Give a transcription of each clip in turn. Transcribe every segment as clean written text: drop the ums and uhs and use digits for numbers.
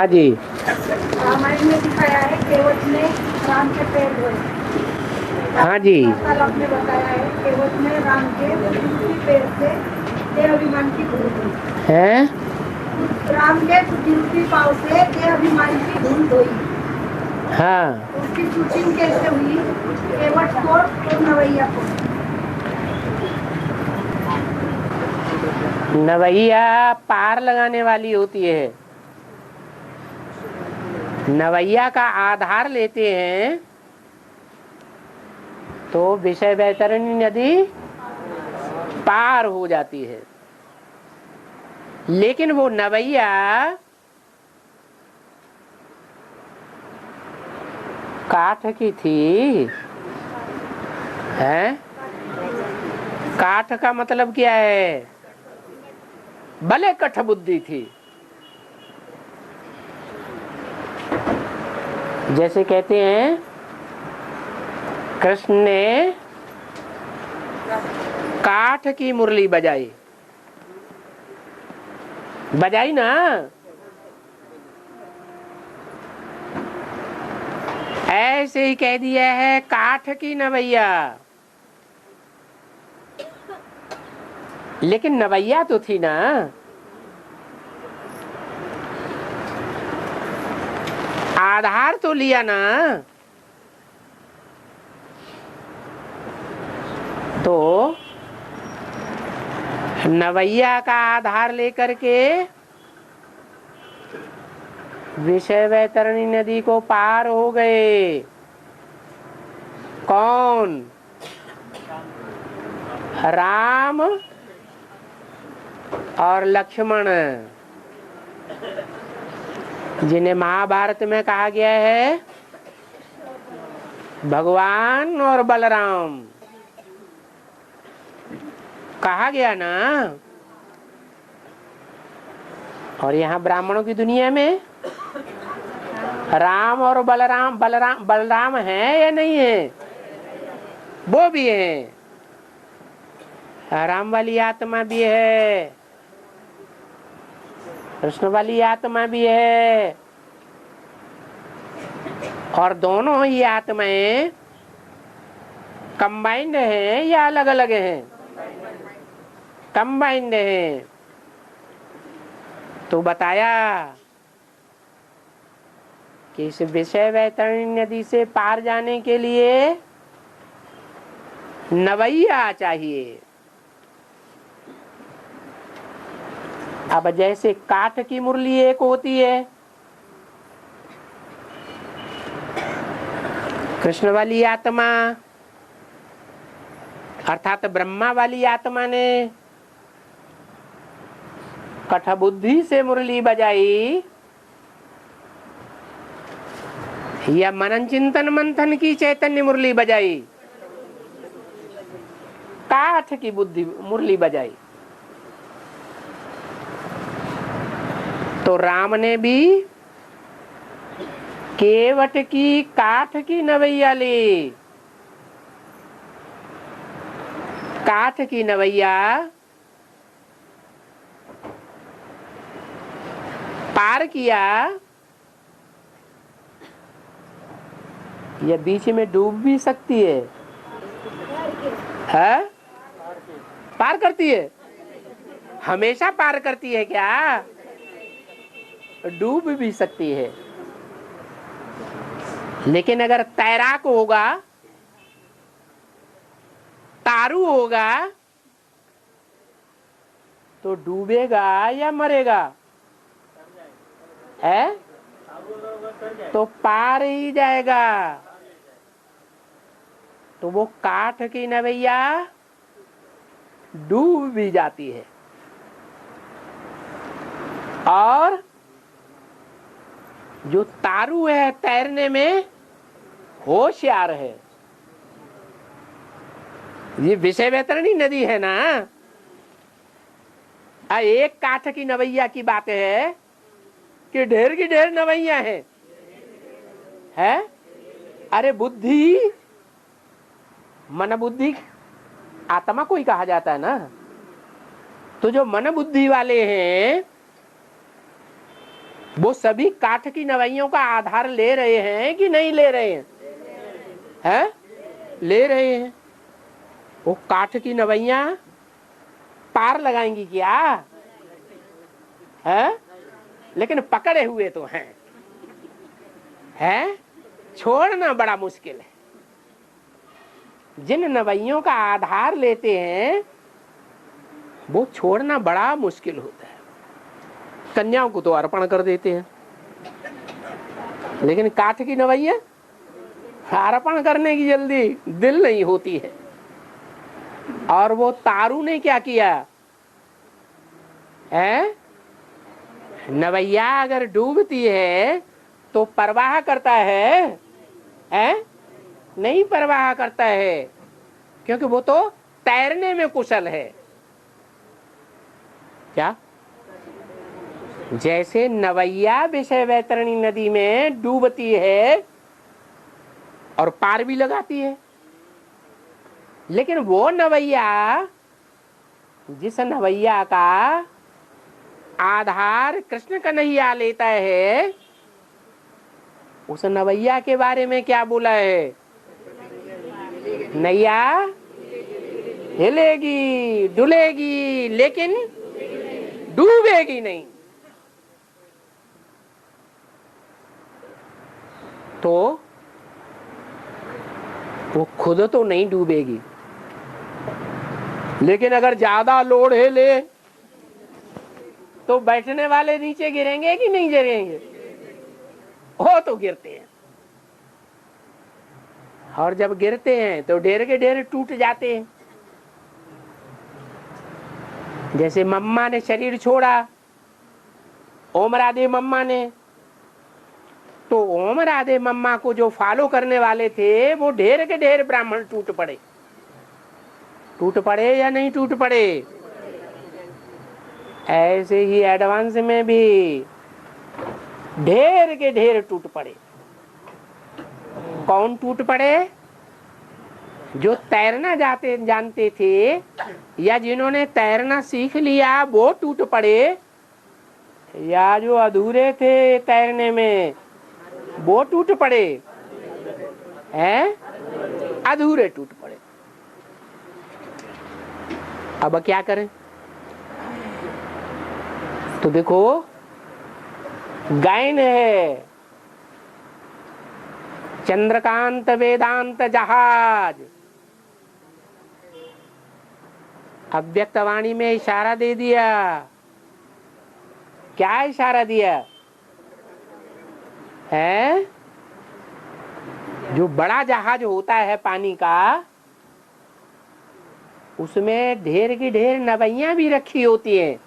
हाँ जी। रामायण में दिखाया है केवट ने राम के पैर धोए। हाँ जी। वार्तालाप में बताया है केवट ने राम के दूसरी पैर से देह अभिमान की धूल धोई। हैं? राम के दूसरी पाँव से देह अभिमान की धूल धोई। हाँ। उसकी शूटिंग कैसे हुई? केवट को और नवैया को। नवैया पार लगाने वाली होती है। नवैया का आधार लेते हैं तो विषय वैतरणी नदी पार हो जाती है। लेकिन वो नवैया काठ की थी। हैं? काठ का मतलब क्या है? भले कठ बुद्धि थी। जैसे कहते हैं कृष्ण ने काठ की मुरली बजाई, बजाई ना। ऐसे ही कह दिया है काठ की नवैया, लेकिन नवैया तो थी ना। आधार तो लिया ना। तो नवैया का आधार लेकर के विषय वैतरणी नदी को पार हो गए। कौन? राम और लक्ष्मण, जिन्हें महाभारत में कहा गया है भगवान और बलराम। कहा गया ना। और यहाँ ब्राह्मणों की दुनिया में राम और बलराम है या नहीं है? वो भी है। राम वाली आत्मा भी है, कृष्ण वाली आत्मा भी है। और दोनों ही आत्माएं कंबाइंड हैं या अलग अलग हैं? कंबाइंड हैं। तो बताया कि इस विषय वैतरणी नदी से पार जाने के लिए नवैया चाहिए। अब जैसे काठ की मुरली एक होती है, कृष्ण वाली आत्मा अर्थात ब्रह्मा वाली आत्मा ने कठबुद्धि से मुरली बजाई या मनन चिंतन मंथन की चैतन्य मुरली बजाई? काठ की बुद्धि मुरली बजाई। तो राम ने भी केवट की काठ की नवैया ली। काठ की नवैया पार किया या बीच में डूब भी सकती है? है? पार करती है? हमेशा पार करती है क्या? डूब भी सकती है। लेकिन अगर तैराक होगा, तारू होगा, तो डूबेगा या मरेगा? है? तो पार ही जाएगा। तो वो काठ की नवैया डूब भी जाती है और जो तारू है तैरने में होशियार है। ये विषय वैतरणी नदी है ना। एक काठ की नवैया की बात है कि ढेर की ढेर नवैया है? अरे बुद्धि, मन बुद्धि आत्मा को ही कहा जाता है ना। तो जो मन बुद्धि वाले हैं वो सभी काठ की नवैयों का आधार ले रहे हैं कि नहीं ले रहे हैं? हैं? ले रहे हैं। वो काठ की नवैया पार लगाएंगी क्या? है? लेकिन पकड़े हुए तो हैं? छोड़ना बड़ा मुश्किल है। जिन नवैयों का आधार लेते हैं वो छोड़ना बड़ा मुश्किल होता है। कन्याओं को तो अर्पण कर देते हैं, लेकिन काठ की नवैया अर्पण करने की जल्दी दिल नहीं होती है। और वो तारू ने क्या किया है? नवैया अगर डूबती है तो परवाह करता है? नहीं परवाह करता है, क्योंकि वो तो तैरने में कुशल है। क्या? जैसे नवैया विषय वैतरणी नदी में डूबती है और पार भी लगाती है, लेकिन वो नवैया, जिस नवैया का आधार कृष्ण कन्हैया लेता है, उस नवैया के बारे में क्या बोला है? नैया हिलेगी डुलेगी लेकिन डूबेगी नहीं। तो वो खुद तो नहीं डूबेगी, लेकिन अगर ज्यादा लोड हिले तो बैठने वाले नीचे गिरेंगे कि नहीं गिरेंगे? हो तो गिरते हैं, और जब गिरते हैं तो ढेर के ढेर टूट जाते हैं। जैसे मम्मा ने शरीर छोड़ा, ओम राधे मम्मा ने, तो ओम राधे मम्मा को जो फॉलो करने वाले थे वो ढेर के ढेर ब्राह्मण टूट पड़े। टूट पड़े या नहीं टूट पड़े? ऐसे ही एडवांस में भी ढेर के ढेर टूट पड़े। कौन टूट पड़े? जो तैरना जानते थे या जिन्होंने तैरना सीख लिया वो टूट पड़े, या जो अधूरे थे तैरने में वो टूट पड़े हैं? अधूरे टूट पड़े। अब क्या करें? तो देखो, गायन है चंद्रकांत वेदांत जहाज, अव्यक्तवाणी में इशारा दे दिया। क्या इशारा दिया है? जो बड़ा जहाज होता है पानी का, उसमें ढेर की ढेर नवैयां भी रखी होती हैं।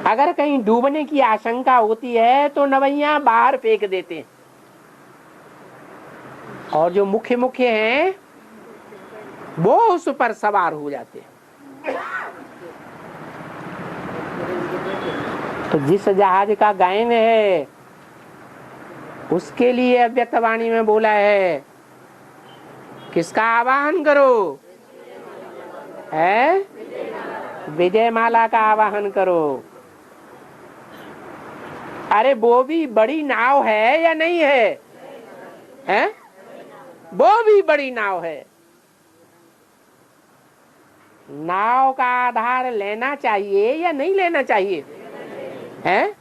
अगर कहीं डूबने की आशंका होती है तो नवैयां बाहर फेंक देते हैं, और जो मुख्य मुख्य हैं वो उस पर सवार हो जाते हैं। तो जिस जहाज का गायन है उसके लिए अव्यक्तवाणी में बोला है, किसका आवाहन करो है? विजय माला का आवाहन करो। अरे वो भी बड़ी नाव है या नहीं है? हैं? वो भी बड़ी नाव है। नाव का आधार लेना चाहिए या नहीं लेना चाहिए? हैं?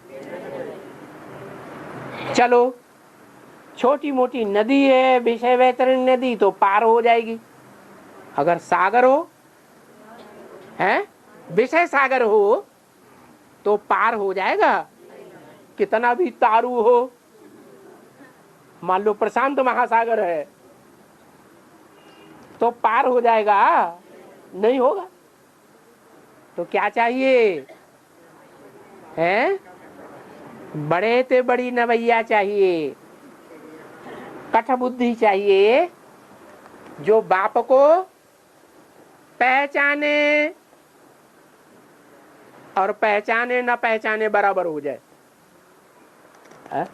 चलो, छोटी मोटी नदी है, विषय वैतरणी नदी, तो पार हो जाएगी। अगर सागर हो, हैं, विषय सागर हो, तो पार हो जाएगा। कितना भी तारू हो, मान लो प्रशांत महासागर है, तो पार हो जाएगा? नहीं होगा। तो क्या चाहिए? हैं? बड़े ते बड़ी नवैया चाहिए, कठ बुद्धि चाहिए, जो बाप को पहचाने और पहचाने न पहचाने बराबर हो जाए। है?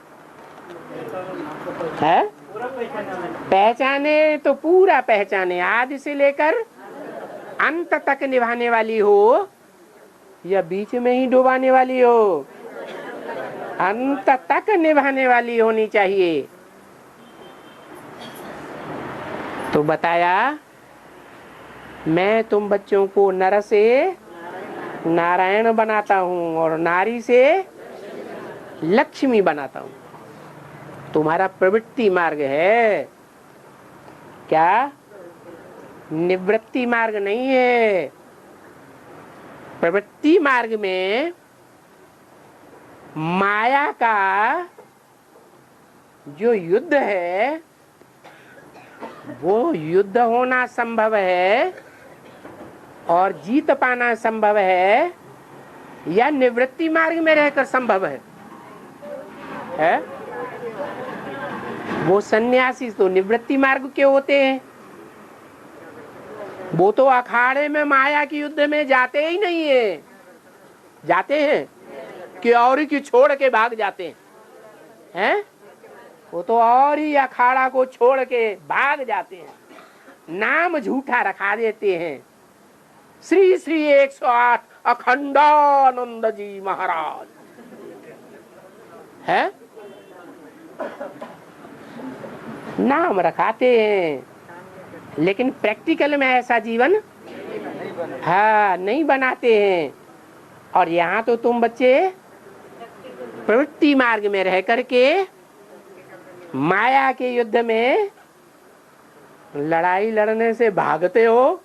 पहचाने तो पूरा पहचाने, आदि से लेकर अंत तक निभाने वाली हो या बीच में ही डुबाने वाली हो? अंत तक निभाने वाली होनी चाहिए। तो बताया, मैं तुम बच्चों को नर से नारायण बनाता हूँ और नारी से लक्ष्मी बनाता हूँ। तुम्हारा प्रवृत्ति मार्ग है क्या, निवृत्ति मार्ग नहीं है। प्रवृत्ति मार्ग में माया का जो युद्ध है वो युद्ध होना संभव है और जीत पाना संभव है, या निवृत्ति मार्ग में रहकर संभव है? वो सन्यासी तो निवृत्ति मार्ग के होते हैं, वो तो अखाड़े में माया के युद्ध में जाते ही नहीं है। जाते हैं कि और की छोड़ के भाग जाते हैं? वो तो और ही अखाड़ा को छोड़ के भाग जाते हैं, नाम झूठा रखा देते हैं। श्री श्री 108 अखंडानंद जी महाराज है, नाम रखाते हैं, लेकिन प्रैक्टिकल में ऐसा जीवन नहीं बनाते हैं। और यहाँ तो तुम बच्चे प्रवृत्ति मार्ग में रह करके माया के युद्ध में लड़ाई लड़ने से भागते हो,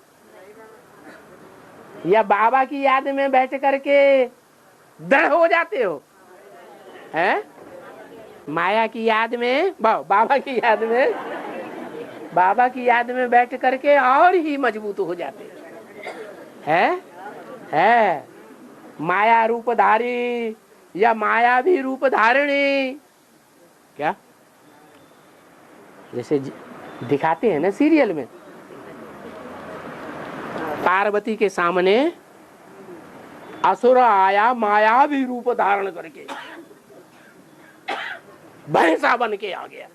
या बाबा की याद में बैठ करके दृढ़ हो जाते हो? हैं? माया की याद में, बाबा की याद में बैठ करके और ही मजबूत हो जाते है। माया रूपधारी या माया भी रूप धारिणी, क्या जैसे दिखाते हैं ना सीरियल में, पार्वती के सामने असुर आया माया भी रूप धारण करके, भैंसा बन के आ गया,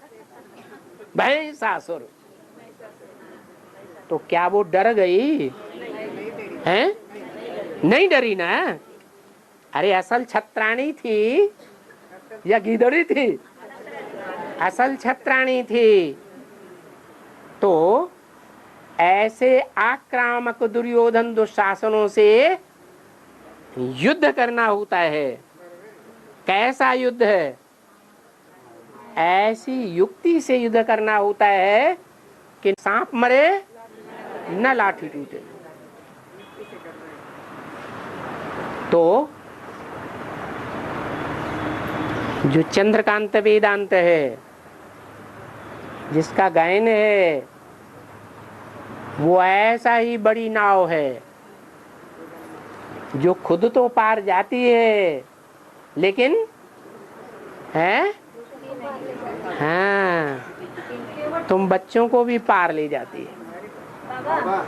भैंसासुर। तो क्या वो डर गई हैं? नहीं डरी ना। अरे असल छत्राणी थी या गिदड़ी थी? असल छत्राणी थी। तो ऐसे आक्रामक दुर्योधन दुशासनों से युद्ध करना होता है। कैसा युद्ध है? ऐसी युक्ति से युद्ध करना होता है कि सांप मरे न लाठी टूटे। तो जो चंद्रकांत वेदांत है, जिसका गायन है, वो ऐसा ही बड़ी नाव है जो खुद तो पार जाती है, लेकिन है तुम बच्चों को भी पार ले जाती है।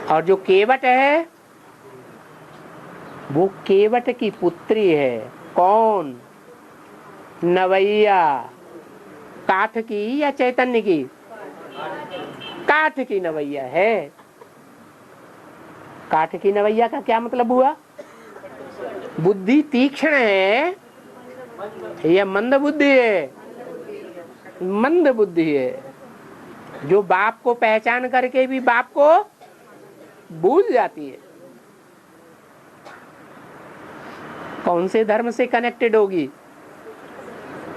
और जो केवट है वो केवट की पुत्री है। कौन? नवैया। काठ की या चैतन्य की? काठ की नवैया है। काठ की नवैया का क्या मतलब हुआ? बुद्धि तीक्ष्ण है या मंद बुद्धि है? मंद बुद्धि है, जो बाप को पहचान करके भी बाप को भूल जाती है। कौन से धर्म से कनेक्टेड होगी?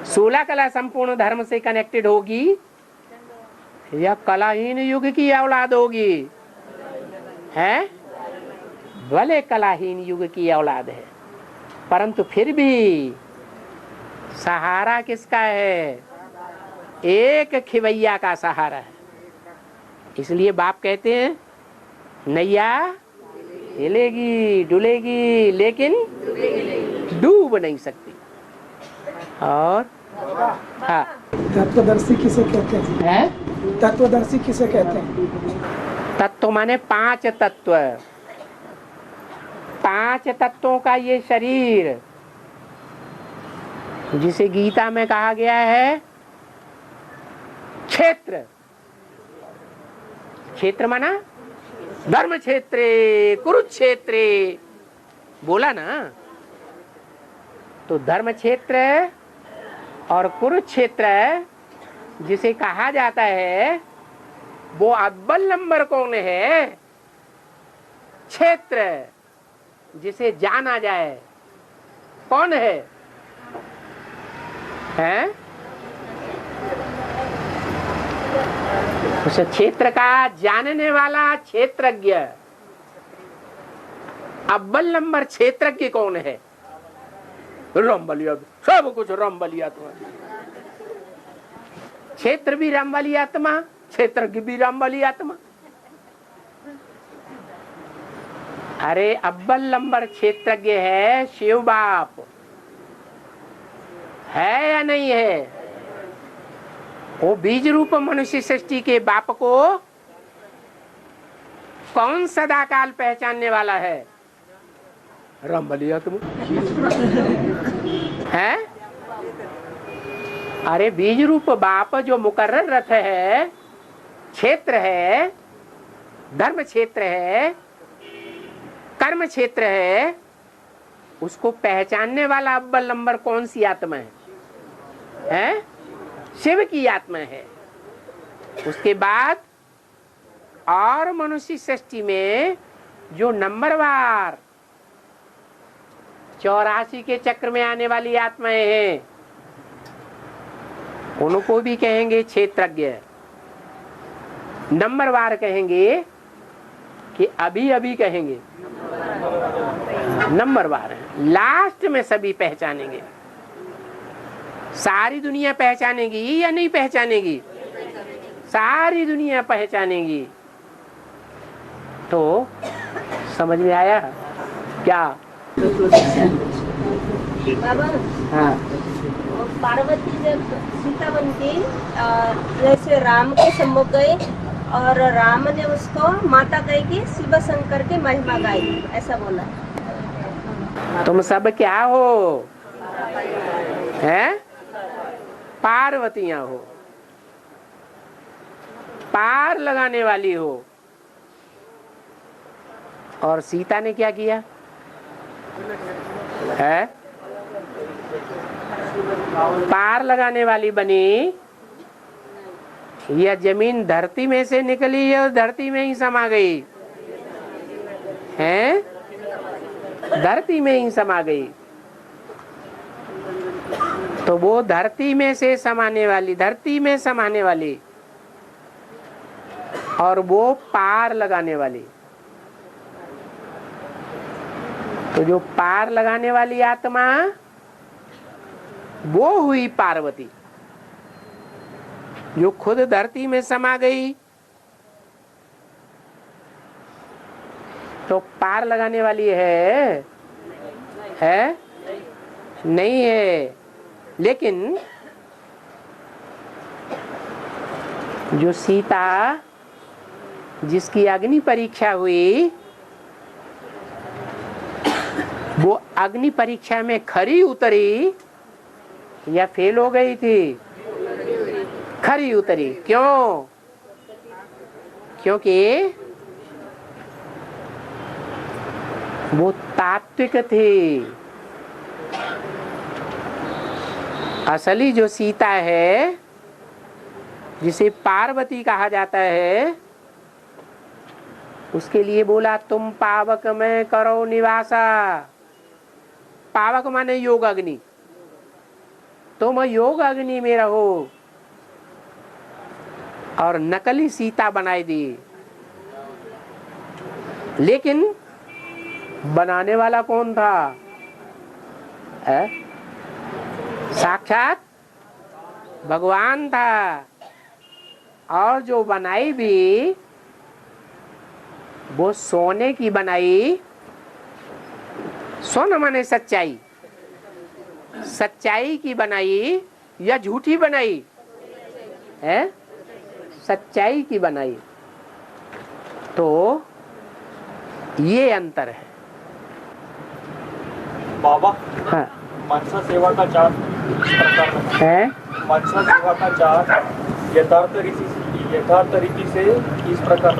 16 कला संपूर्ण धर्म से कनेक्टेड होगी या कलाहीन युग की औलाद होगी? है भले कलाहीन युग की औलाद है, परंतु फिर भी सहारा किसका है? एक खिवैया का सहारा है। इसलिए बाप कहते हैं नैया हिलेगी डुलेगी लेकिन डूब नहीं सकती। और हाँ, तत्वदर्शी किसे कहते हैं? तत्वदर्शी किसे कहते हैं? तत्व माने 5 तत्व। 5 तत्वों का ये शरीर, जिसे गीता में कहा गया है क्षेत्र। क्षेत्र माना धर्म क्षेत्रे कुरुक्षेत्रे, बोला ना। तो धर्म क्षेत्र और कुरुक्षेत्र जिसे कहा जाता है वो अव्वल नंबर कौन है? क्षेत्र जिसे जाना जाए कौन है? हैं? उस क्षेत्र का जानने वाला क्षेत्रज्ञ अव्वल नंबर क्षेत्रज्ञ कौन है? रामबलिया, सब कुछ रामबलिया आत्मा। क्षेत्र भी रामबली आत्मा, क्षेत्रज्ञ भी रामबली आत्मा। अरे अव्वल नंबर क्षेत्रज्ञ है शिव बाप, है या नहीं है? वो बीज रूप मनुष्य सृष्टि के बाप को कौन सदाकाल पहचानने वाला है? रामबली आत्मा है। अरे बीज रूप बाप जो मुकर्रर रथ है, क्षेत्र है, धर्म क्षेत्र है, कर्म क्षेत्र है, उसको पहचानने वाला अव्वल नंबर कौन सी आत्मा है? शिव की आत्मा है। उसके बाद और मनुष्य सृष्टि में जो नंबरवार 84 के चक्र में आने वाली आत्माएं हैं उनको भी कहेंगे क्षेत्रज्ञ। नंबरवार कहेंगे कि अभी अभी कहेंगे? नंबरवार है। लास्ट में सभी पहचानेंगे। सारी दुनिया पहचानेगी या नहीं पहचानेगी? सारी दुनिया पहचानेगी। तो समझ में आया क्या? बाबा, हाँ। पार्वती जब सीता बन के जैसे राम के सम्मुख गए और राम ने उसको माता कह के शिव शंकर के महिमा गाई, ऐसा बोला। तुम सब क्या हो? हैं? पार्वतियां हो, पार लगाने वाली हो। और सीता ने क्या किया है? पार लगाने वाली बनी। यह जमीन धरती में से निकली है और धरती में ही समा गई है, धरती में ही समा गई। तो वो धरती में से समाने वाली, धरती में समाने वाली, और वो पार लगाने वाली। तो जो पार लगाने वाली आत्मा वो हुई पार्वती, जो खुद धरती में समा गई। तो पार लगाने वाली है नहीं है। लेकिन जो सीता जिसकी अग्नि परीक्षा हुई वो अग्नि परीक्षा में खरी उतरी या फेल हो गई थी? खरी उतरी। क्यों? क्योंकि वो तात्विक थी। असली जो सीता है, जिसे पार्वती कहा जाता है, उसके लिए बोला तुम पावक में करो निवासा। पावक माने योग अग्नि, तुम योग अग्नि में रहो। और नकली सीता बनाई दी। लेकिन बनाने वाला कौन था? साक्षात भगवान था। और जो बनाई भी वो सोने की बनाई। सोना माने सच्चाई, सच्चाई की बनाई या झूठी बनाई है? सच्चाई की बनाई। तो ये अंतर है बाबा। हाँ। मनसा सेवा का चार्ट है। मनसा सेवा का चार्ट यथार्थ रीति से इस प्रकार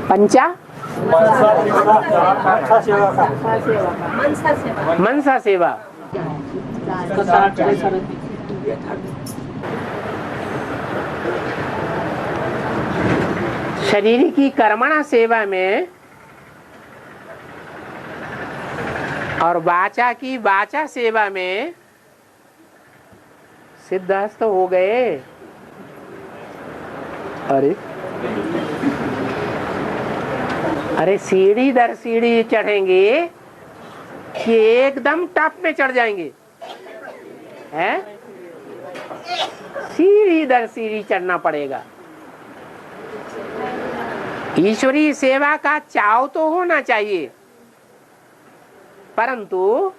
पंचा मनसा सेवा का चार्ट, मनसा सेवा का मनसा सेवा मनसा सेवा इसका चार्ट दिया था। शरीर की कर्मणा सेवा में और वाचा की वाचा सेवा में सिद्धहस्त हो गए। अरे सीढ़ी दर सीढ़ी चढ़ेंगे कि एकदम टॉप में चढ़ जाएंगे, हैं? सीढ़ी दर सीढ़ी चढ़ना पड़ेगा। ईश्वरीय सेवा का चाव तो होना चाहिए, परंतु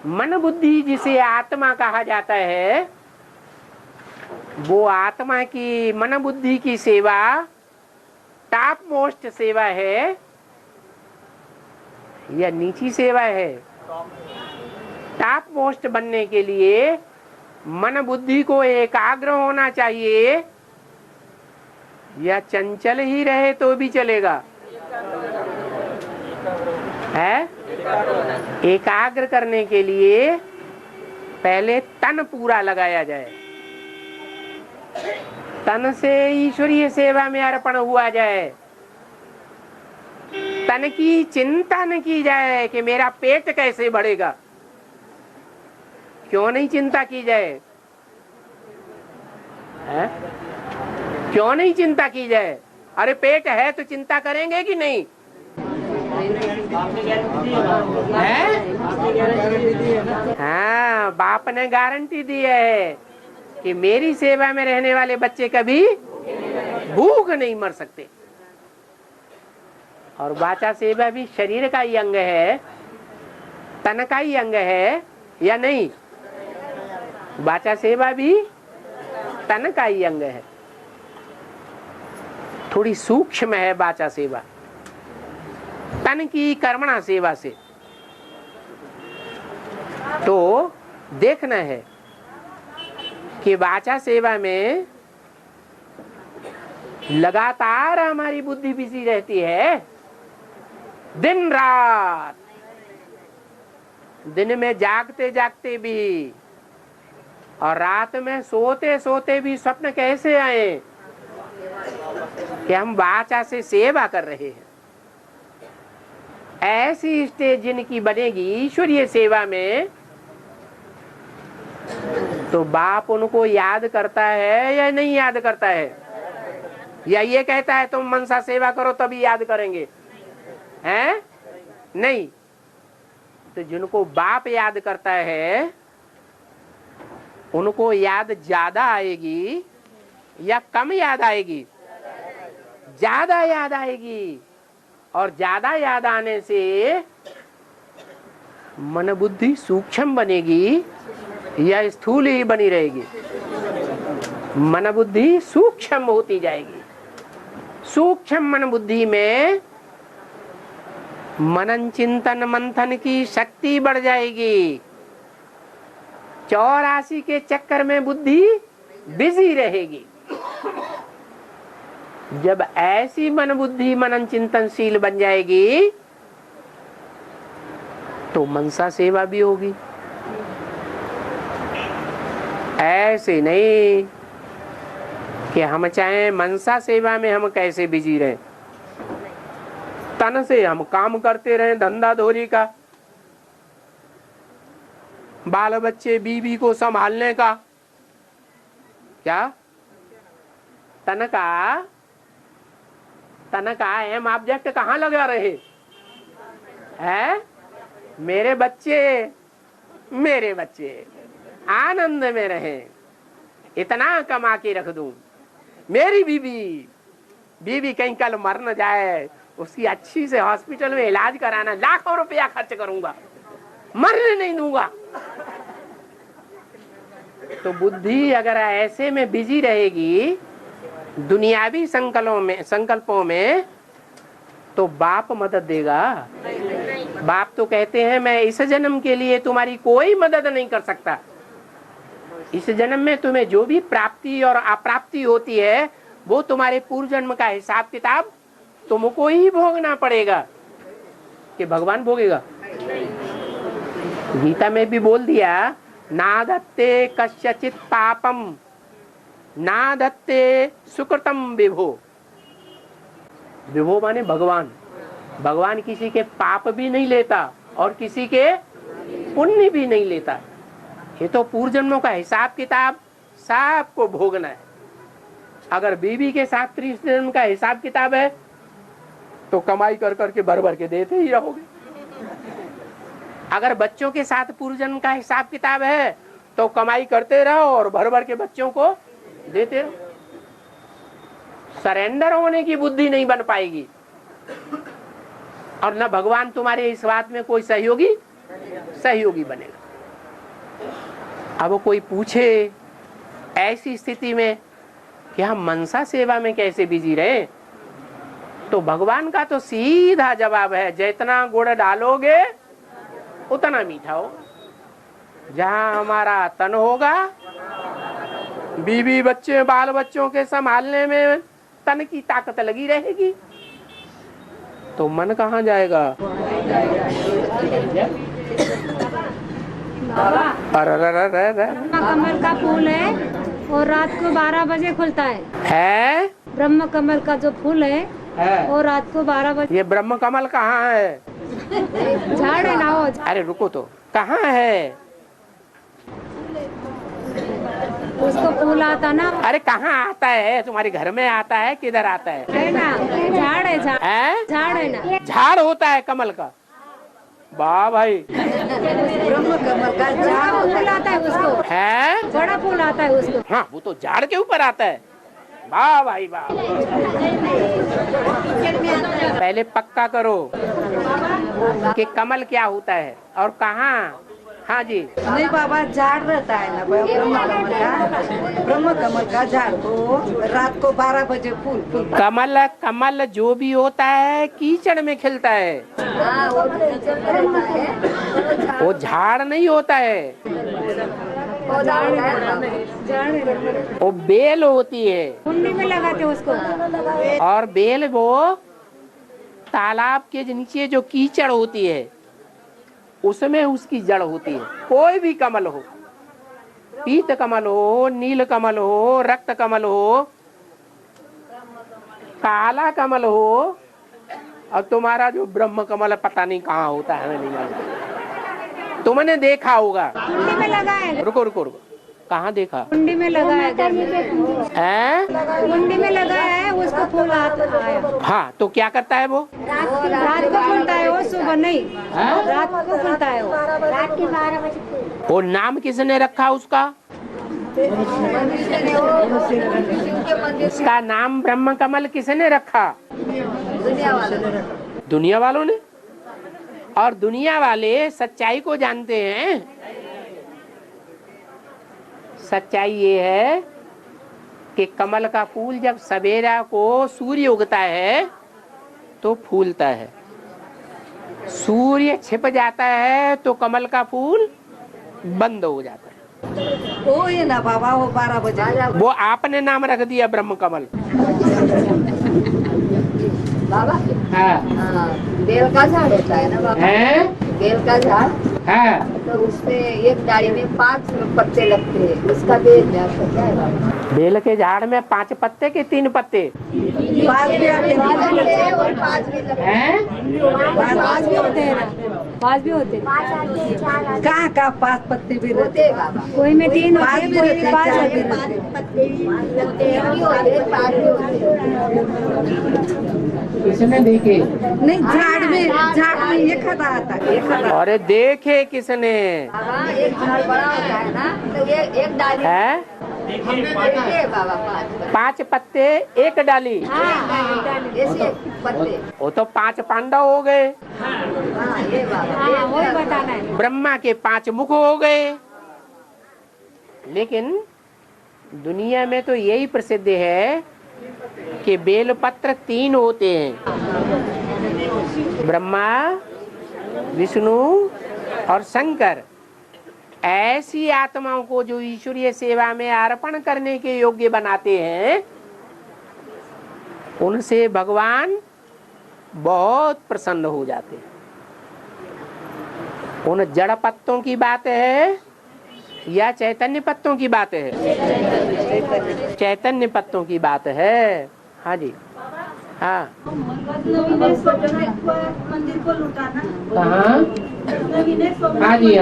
मन बुद्धि जिसे आत्मा कहा जाता है, वो आत्मा की मन बुद्धि की सेवा टॉप मोस्ट सेवा है या नीची सेवा है? टॉप मोस्ट बनने के लिए मन बुद्धि को एकाग्र होना चाहिए या चंचल ही रहे तो भी चलेगा? है? एकाग्र करने के लिए पहले तन पूरा लगाया जाए, तन से ईश्वरीय सेवा में अर्पण हुआ जाए। तन की चिंता न की जाए कि मेरा पेट कैसे बढ़ेगा, क्यों नहीं चिंता की जाए? है? क्यों नहीं चिंता की जाए? अरे पेट है तो चिंता करेंगे कि नहीं? है? हाँ, बाप ने गारंटी दी है कि मेरी सेवा में रहने वाले बच्चे कभी भूख नहीं मर सकते। और वाचा सेवा भी शरीर का ही अंग है, तन का ही अंग है या नहीं? वाचा सेवा भी तन का ही अंग है, थोड़ी सूक्ष्म है वाचा सेवा तन की कर्मणा सेवा से। तो देखना है कि वाचा सेवा में लगातार हमारी बुद्धि बिजी रहती है, दिन रात। दिन में जागते जागते भी और रात में सोते सोते भी स्वप्न कैसे आए कि हम वाचा से सेवा कर रहे हैं। ऐसी स्टेज जिनकी बनेगी ईश्वरीय सेवा में, तो बाप उनको याद करता है या नहीं याद करता है? या ये कहता है तुम मनसा सेवा करो तभी याद करेंगे? हैं? नहीं। तो जिनको बाप याद करता है उनको याद ज्यादा आएगी या कम याद आएगी? ज्यादा याद आएगी। और ज्यादा याद आने से मन बुद्धि सूक्ष्म बनेगी या स्थूल ही बनी रहेगी? मन बुद्धि सूक्ष्म होती जाएगी। सूक्ष्म मन बुद्धि में मनन चिंतन मंथन की शक्ति बढ़ जाएगी। 84 के चक्कर में बुद्धि बिजी रहेगी। जब ऐसी मन बुद्धि मनन चिंतनशील बन जाएगी तो मनसा सेवा भी होगी। ऐसे नहीं कि हम चाहें मनसा सेवा में हम कैसे बिजी रहें, तन से हम काम करते रहें धंधा धोरी का, बाल बच्चे बीवी को संभालने का। क्या तन का अहम ऑब्जेक्ट कहाँ लगा रहे हैं? मेरे बच्चे आनंद में रहे, इतना कमा के रख दूं। मेरी बीवी कहीं कल मर न जाए, उसकी अच्छी से हॉस्पिटल में इलाज कराना, लाखों रुपया खर्च करूंगा, मरने नहीं दूंगा। तो बुद्धि अगर ऐसे में बिजी रहेगी दुनियावी संकल्पों में, तो बाप मदद देगा? बाप तो कहते हैं मैं इस जन्म के लिए तुम्हारी कोई मदद नहीं कर सकता। इस जन्म में तुम्हें जो भी प्राप्ति और अप्राप्ति होती है वो तुम्हारे पूर्व जन्म का हिसाब किताब तुमको ही भोगना पड़ेगा। कि भगवान भोगेगा? गीता में भी बोल दिया ना धत्ते कस्यचित पापम ना धत्ते सुकृतम विभो। विभो माने भगवान। भगवान किसी के पाप भी नहीं लेता और किसी के पुण्य भी नहीं लेता। ये तो पूर्व जन्मों का हिसाब किताब सबको भोगना है। अगर बीवी के साथ तीसरे जन्म का हिसाब किताब है तो कमाई कर करके भर भर के देते ही रहोगे। अगर बच्चों के साथ पूर्व जन्म का हिसाब किताब है तो कमाई करते रहो और भर भर के बच्चों को देते रहो। सरेंडर होने की बुद्धि नहीं बन पाएगी और न भगवान तुम्हारे इस बात में कोई सहयोगी बनेगा। अब कोई पूछे ऐसी स्थिति में कि हम मनसा सेवा में कैसे बिजी रहे, तो भगवान का तो सीधा जवाब है, जितना गुड़ डालोगे उतना मीठा होगा। जहां हमारा तन होगा, बीवी बच्चे बाल बच्चों के संभालने में तन की ताकत लगी रहेगी, तो मन कहाँ जाएगा? कमल का फूल है और रात को 12 बजे खुलता है। ब्रह्म कमल का जो फूल है और रात को 12 बजे। ये ब्रह्म कमल कहाँ है? झाड़ है ना वो। अरे रुको तो, कहाँ है? उसको फूल आता ना। अरे कहाँ आता है? तुम्हारे घर में आता है, किधर आता है ना? झाड़ है, झाड़ है ना। झाड़ होता है कमल का? वाह भाई। ब्रह्म कमल का झाड़ फूल आता है उसको, है बड़ा फूल आता है उसको। हाँ, वो तो झाड़ के ऊपर आता है। वाह भाई वाह। पहले पक्का करो कि कमल क्या होता है और कहाँ। हाँ जी। नहीं बाबा, झाड़ रहता है ना ब्रह्म कमल का झाड़ को रात को 12 बजे फूल फूलता। कमल जो भी होता है कीचड़ में खिलता है, वो झाड़ नहीं होता है, वो बेल होती है। कुंडी में लगाते उसको। और बेल वो तालाब के नीचे जो कीचड़ होती है उसमें उसकी जड़ होती है। कोई भी कमल हो, पीत कमल हो, नील कमल हो, रक्त कमल हो, काला कमल हो, और तुम्हारा जो ब्रह्म कमल पता नहीं कहाँ होता है, नहीं जानता। तुमने देखा होगा। कुंडी में लगा है। रुको रुको रुको, कहाँ देखा? कुंडी में लगा है। कुंडी में लगा है, उसको फूल आया। हाँ, तो क्या करता है वो? रात को फूलता है वो, सुबह नहीं। रात को फूलता है वो, रात के 12 बजे। वो नाम किसने रखा उसका? उसका नाम ब्रह्म कमल किसने रखा? दुनिया वालों ने। और दुनिया वाले सच्चाई को जानते हैं। सच्चाई ये है कि कमल का फूल जब सवेरा को सूर्य उगता है तो फूलता है, सूर्य छिप जाता है तो कमल का फूल बंद हो जाता है। वो है ना बाबा, वो 12 बजे। वो आपने नाम रख दिया ब्रह्म कमल। बाबा हाँ। बेल का झाड़ होता है ना बाबा? बेल का झाड़ हाँ। तो उसमें एक डाली में 5 पत्ते लगते हैं, उसका बेल में आपका क्या है बाबा? बेल के झाड़ में 5 पत्ते के 3 पत्ते? 5 भी आते हैं और 5 भी लगते हैं। 5 भी होते हैं ना, 5 भी होते हैं। कहाँ का 5 पत्ते भी होते हैं बाबा। कोई में 3 होते हैं, कोई में 5 होते हैं। 5 पत्ते भी लगते हैं, 5 भी होते हैं। किसने देखे? नहीं, झाड़ में एक खाता आता है। अरे देखे किसने? हाँ, एक झाड़ बड़ा होता है ना, तो ये एक डाली है है बाबा। 5 पत्ते एक डाली। ऐसे पत्ते। वो तो 5 पांडव हो गए। हाँ, ये बाबा। वही बताना है। ब्रह्मा के 5 मुख हो गए। लेकिन दुनिया में तो यही प्रसिद्ध है कि बेलपत्र 3 होते हैं, ब्रह्मा, विष्णु और शंकर। ऐसी आत्माओं को जो ईश्वरीय सेवा में अर्पण करने के योग्य बनाते हैं, उनसे भगवान बहुत प्रसन्न हो जाते हैं। उन जड़ पत्तों की बात है या चैतन्य पत्तों की बात है? चैतन्य पत्तों की बात है। हाँ जी, हाँ। मंदिर को लुटाना। हाँ जी, हाँ जी,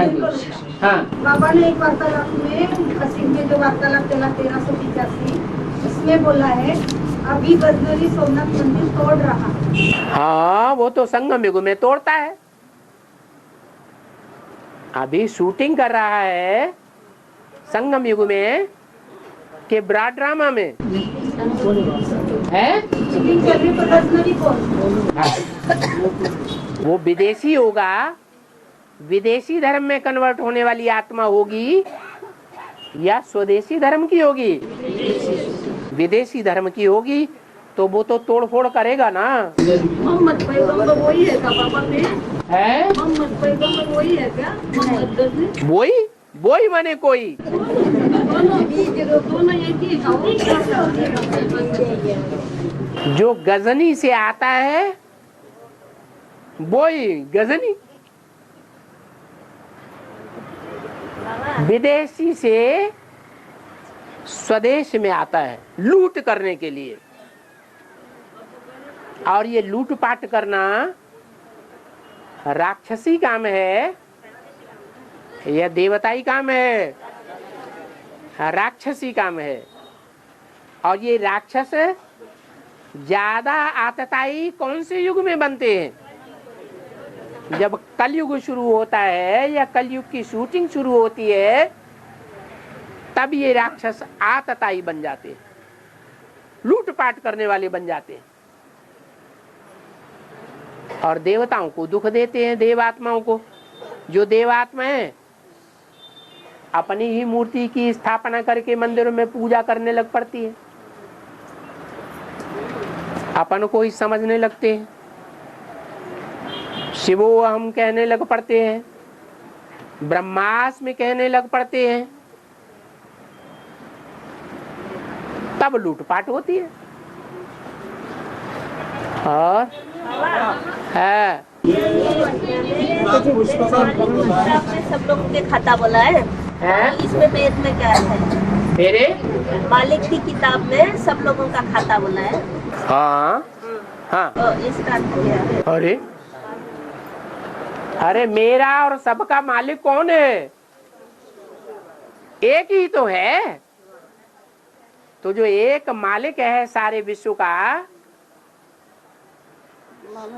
हाँ। बाबा ने एक वार्तालाप में कसीम में जो वार्तालाप चला 1385 उसमें बोला है अभी गजनवी सोमनाथ मंदिर तोड़ रहा। हाँ, वो तो संगम युग में तोड़ता है। अभी शूटिंग कर रहा है संगम युग में के ब्रॉड ड्रामा में है। वो विदेशी होगा, विदेशी धर्म में कन्वर्ट होने वाली आत्मा होगी या स्वदेशी धर्म की होगी? विदेशी धर्म की होगी तो वो तो तोड़फोड़ करेगा ना। मोहम्मद पैगंबर वही है क्या बाबा पे? है मोहम्मद पैगंबर वही है क्या? मोहम्मद गजनी वही माने कोई दोनों एक ही है। जो गजनी से आता है वही गजनी, विदेशी से स्वदेश में आता है लूट करने के लिए। और ये लूटपाट करना राक्षसी काम है या देवताई काम है? राक्षसी काम है। और ये राक्षस ज्यादा आतताई कौन से युग में बनते हैं? जब कलयुग शुरू होता है या कलयुग की शूटिंग शुरू होती है तब ये राक्षस आतताई बन जाते हैं, लूटपाट करने वाले बन जाते हैं और देवताओं को दुख देते हैं, देवात्माओं को। जो देवात्मा है अपनी ही मूर्ति की स्थापना करके मंदिरों में पूजा करने लग पड़ती है, अपन को ही समझने लगते हैं, शिवो हम कहने लग पड़ते हैं, ब्रह्मास्मि में कहने लग पड़ते हैं, तब लूटपाट होती है। और है आपने सब लोगों के खाता बोला है, इसमें वेद में क्या है? मेरे मालिक की किताब में सब लोगों का खाता बोला है। हाँ हाँ। तो इसका अर्थ क्या है? अरे मेरा और सबका मालिक कौन है? एक ही तो है। तो जो एक मालिक है सारे विश्व का,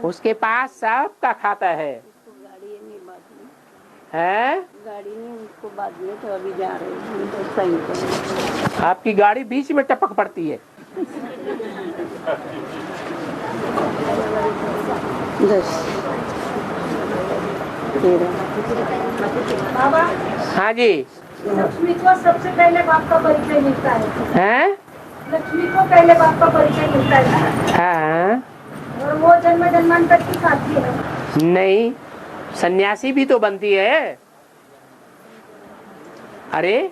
उसके पास सबका खाता है। गाड़ी नहीं उसको बाद में तो अभी जा रहे हैं तो सही। आपकी गाड़ी बीच में टपक पड़ती है। 10 13। बाबा, हाँ जी। लक्ष्मी को सबसे पहले बाप का परिचय मिलता है। हैं? लक्ष्मी को पहले बाप का परिचय मिलता है हाँ। और वो जन्म जन्मांतर की साथी है। नहीं, सन्यासी भी तो बनती है। अरे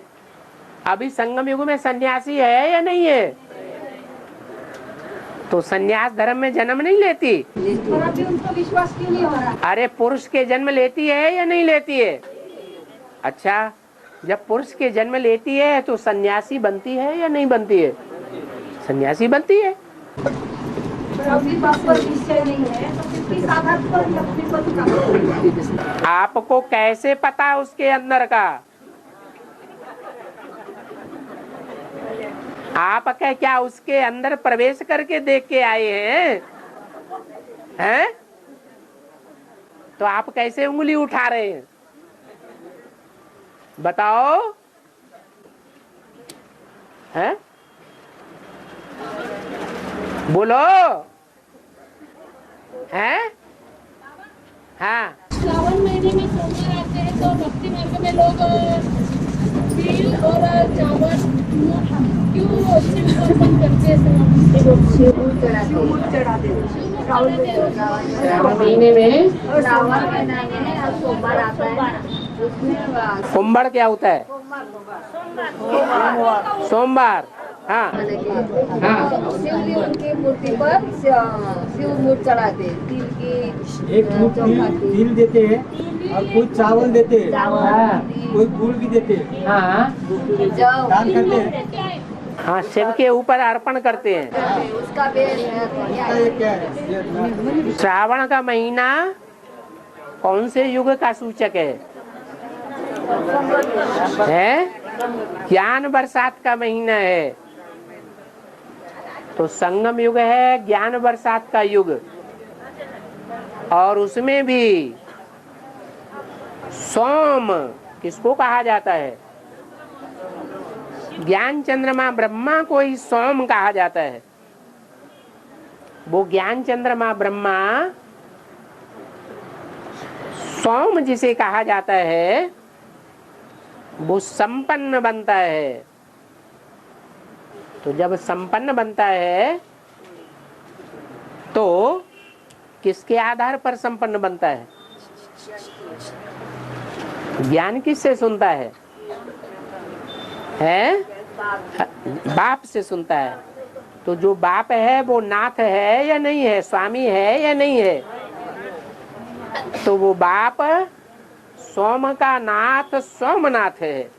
अभी संगम युग में सन्यासी है या नहीं है? तो सन्यास धर्म में जन्म नहीं लेती। और अभी उनको विश्वास क्यों नहीं हो रहा? अरे पुरुष के जन्म लेती है या नहीं लेती है? अच्छा, जब पुरुष के जन्म लेती है तो सन्यासी बनती है या नहीं बनती है? सन्यासी बनती है। अभी बाप पर निश्चय नहीं है तो किसकी आधार पर लक्ष्मी को दिखाते? आपको कैसे पता उसके अंदर का? आप क्या उसके अंदर प्रवेश करके देख के आए हैं? तो आप कैसे उंगली उठा रहे हैं? बताओ। हैं? बोलो। हैं? हाँ। श्रावण महीने में सोमवार आते हैं तो भक्ति मार्ग में लोग तिल और चावल क्यों अर्पण करते हैं? श्रावण महीने में सोमवार आता है कुंभड़ क्या होता है? सोमवार। हाँ माने कि हाँ। शिवली उनकी मूर्ति पर शिव मूर्ति चढ़ाते, तिल की एक मुट्ठी चौखा की तिल देते हैं और कोई चावल देते हैं, हाँ कोई गुड़ भी देते हैं, हाँ जौ दान करते हैं। हाँ, शिव के ऊपर अर्पण करते हैं। उसका बेल है तो क्या ये क्या है? ये श्रावण का महीना कौन से युग का सूचक है? ज्ञान बरसात का महीना है, तो संगम युग है, ज्ञान बरसात का युग। और उसमें भी सोम किसको कहा जाता है? ज्ञान चंद्रमा ब्रह्मा को ही सोम कहा जाता है। वो ज्ञान चंद्रमा ब्रह्मा सोम जिसे कहा जाता है, वो संपन्न बनता है। तो जब संपन्न बनता है तो किसके आधार पर संपन्न बनता है? ज्ञान किससे सुनता है? बाप से सुनता है। तो जो बाप है वो नाथ है या नहीं है, स्वामी है या नहीं है? तो वो बाप सोम का नाथ सोमनाथ है।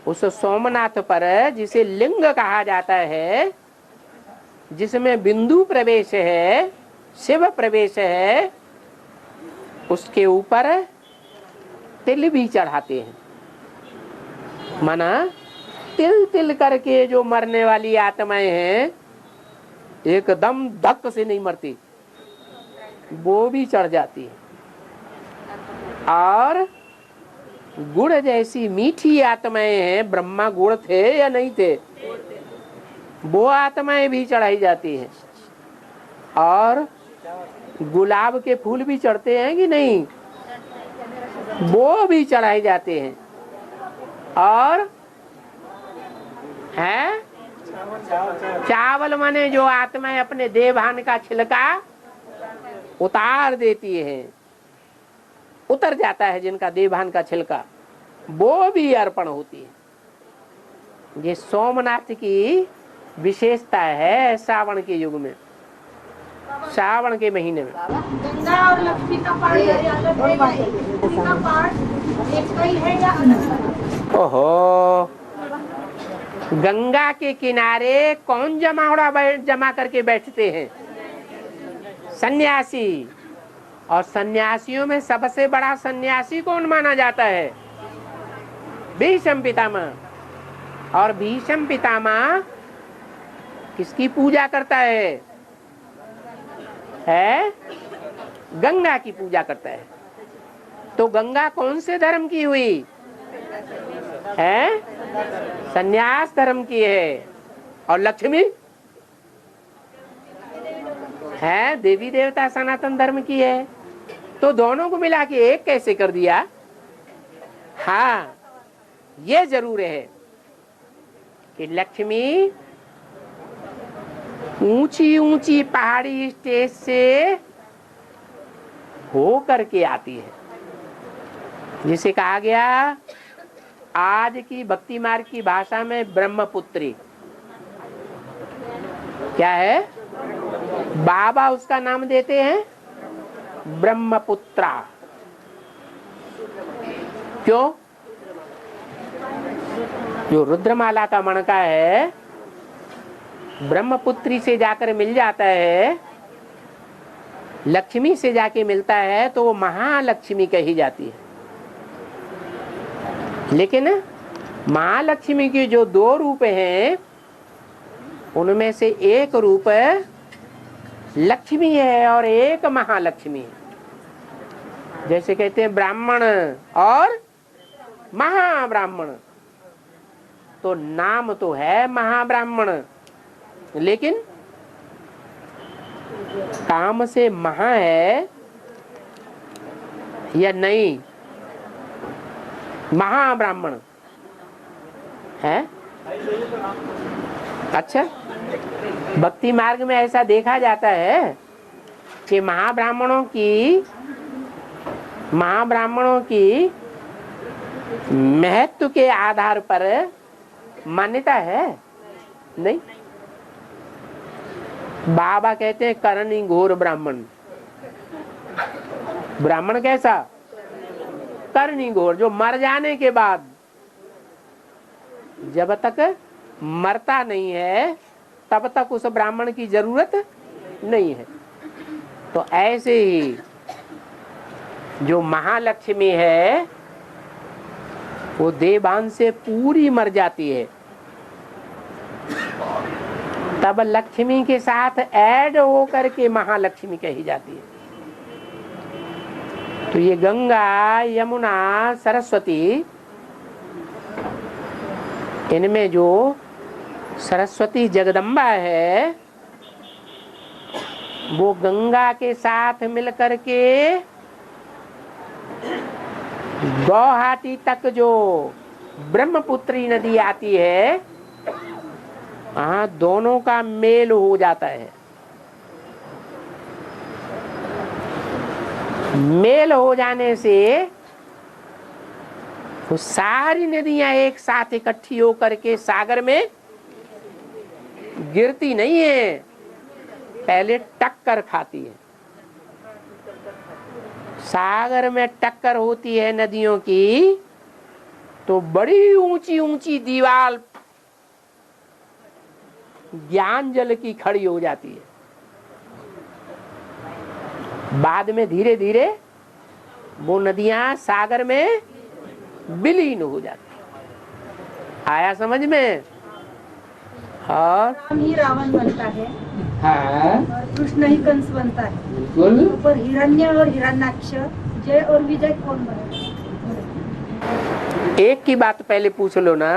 उस सोमनाथ पर जिसे लिंग कहा जाता है, जिसमें बिंदु प्रवेश है, शिव प्रवेश है, उसके ऊपर तिल भी चढ़ाते हैं। माना तिल तिल करके जो मरने वाली आत्माएं हैं, एकदम धक से नहीं मरती, वो भी चढ़ जाती है। और गुड़ जैसी मीठी आत्माएं हैं, ब्रह्मा गुड़ थे या नहीं थे, वो आत्माएं भी चढ़ाई जाती हैं। और गुलाब के फूल भी चढ़ते हैं कि नहीं, वो भी चढ़ाए जाते हैं। और है चावल माने जो आत्माएं अपने देवभान का छिलका उतार देती है, उतर जाता है जिनका देवभान का छिलका, वो भी अर्पण होती है। ये सोमनाथ की विशेषता है श्रावण के युग में, श्रावण के महीने में। गंगा और लक्ष्मी का पाठ का पाठ एक ही है या अलग? ओहो, गंगा के किनारे कौन जमा करके बैठते हैं? सन्यासी। और सन्यासियों में सबसे बड़ा सन्यासी कौन माना जाता है? भीष्म पितामह। और भीष्म पितामह किसकी पूजा करता है? गंगा की पूजा करता है। तो गंगा कौन से धर्म की हुई है? सन्यास धर्म की है। और लक्ष्मी है देवी देवता सनातन धर्म की है। तो दोनों को मिला के एक कैसे कर दिया? हाँ, ये जरूर है कि लक्ष्मी ऊंची ऊंची पहाड़ी स्टेज से हो करके आती है, जिसे कहा गया आज की भक्ति मार्ग की भाषा में ब्रह्मपुत्री। क्या है? बाबा उसका नाम देते हैं ब्रह्मपुत्रा। क्यों? जो रुद्रमाला का मणका है, ब्रह्मपुत्री से जाकर मिल जाता है, लक्ष्मी से जाके मिलता है, तो वो महालक्ष्मी कही जाती है। लेकिन महालक्ष्मी के जो दो रूप हैं, उनमें से एक रूप लक्ष्मी है और एक महालक्ष्मी है। जैसे कहते हैं ब्राह्मण और महाब्राह्मण, तो नाम तो है महाब्राह्मण, लेकिन काम से महा है या नहीं? महाब्राह्मण है। अच्छा, भक्ति मार्ग में ऐसा देखा जाता है कि महाब्राह्मणों की महत्व के आधार पर मान्यता है। नहीं। बाबा कहते हैं करनी घोर ब्राह्मण। ब्राह्मण कैसा? करनी घोर, जो मर जाने के बाद, जब तक मरता नहीं है तब तक उस ब्राह्मण की जरूरत नहीं है। तो ऐसे ही जो महालक्ष्मी है वो देवान से पूरी मर जाती है, तब लक्ष्मी के साथ ऐड होकर के महालक्ष्मी कही जाती है। तो ये गंगा, यमुना, सरस्वती, इनमें जो सरस्वती जगदम्बा है वो गंगा के साथ मिलकर के गुवाहाटी तक जो ब्रह्मपुत्री नदी आती है, वहाँ दोनों का मेल हो जाता है। मेल हो जाने से वो सारी नदियां एक साथ इकट्ठी होकर के सागर में गिरती नहीं है, पहले टक्कर खाती है। सागर में टक्कर होती है नदियों की तो बड़ी ऊंची ऊंची दीवार ज्ञान जल की खड़ी हो जाती है। बाद में धीरे धीरे वो नदियां सागर में विलीन हो जाती। आया समझ में? और राम ही रावण बनता है हाँ और कृष्ण ही कंस बनता है, बिल्कुल। तो पर हिरण्य और हिरण्याक्ष, जय और विजय कौन बने? एक की बात पहले पूछ लो ना।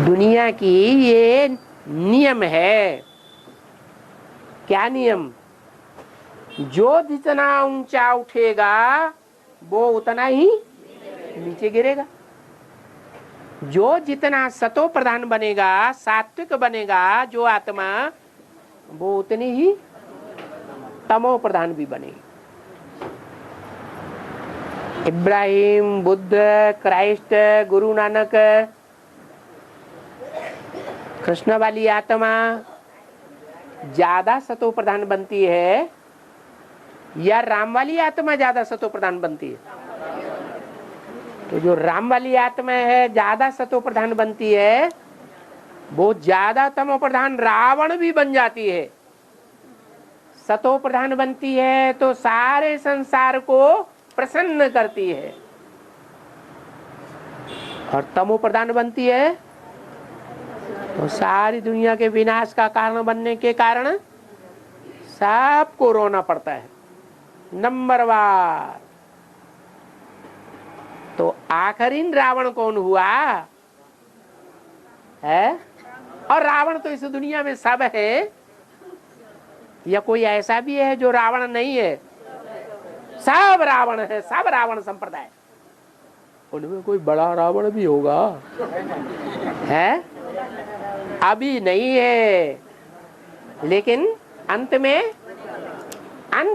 दुनिया की ये नियम है। क्या नियम? जो जितना ऊंचा उठेगा वो उतना ही नीचे गिरेगा। जो जितना सतो प्रधान बनेगा, सात्विक बनेगा जो आत्मा, वो उतनी ही तमो प्रधान भी बनेगी। इब्राहिम, बुद्ध, क्राइस्ट, गुरु नानक, कृष्ण वाली आत्मा ज्यादा सतो प्रधान बनती है या राम वाली आत्मा ज्यादा सतो प्रधान बनती है? तो जो राम वाली आत्मा है ज्यादा सतो प्रधान बनती है, वो ज्यादा तमो प्रधान रावण भी बन जाती है। सतो प्रधान बनती है तो सारे संसार को प्रसन्न करती है, और तमो प्रधान बनती है तो सारी दुनिया के विनाश का कारण बनने के कारण सबको रोना पड़ता है नंबरवार। तो आखिरी रावण कौन हुआ है? और रावण तो इस दुनिया में सब है, या कोई ऐसा भी है जो रावण नहीं है? सब रावण है, सब रावण संप्रदाय। उनमें कोई बड़ा रावण भी होगा है? अभी नहीं है, लेकिन अंत